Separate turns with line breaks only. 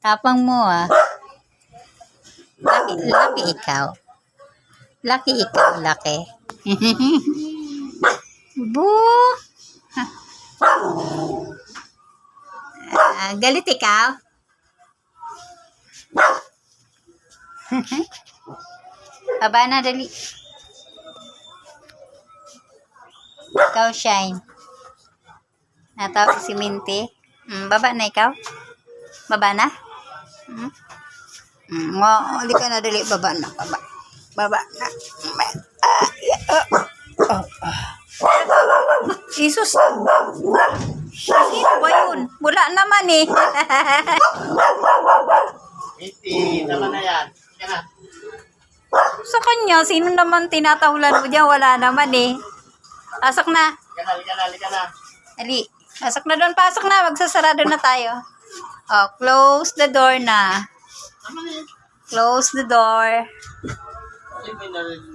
Tapang mo ah. Lucky ikaw. Lucky ikaw, lucky. Boo! Galit ikaw? Baba na, dali. Ikaw, Shine. Natawag si Minty. Baba na ikaw? Baba na? Hindi ka na, dali. Baba na, baba. Baba na. Jesus. Sino ba yun? Wala naman eh.
Minty, tama na yan. Yan na.
Sa kanya, sino naman tinatahulan mo dyan? Wala naman eh. Pasok na.
Lika na.
Ali, pasok na doon. Pasok na. Magsasarado na tayo. Oh, close the door na.
Tama na yan.
Close the door.
Ay, may narinig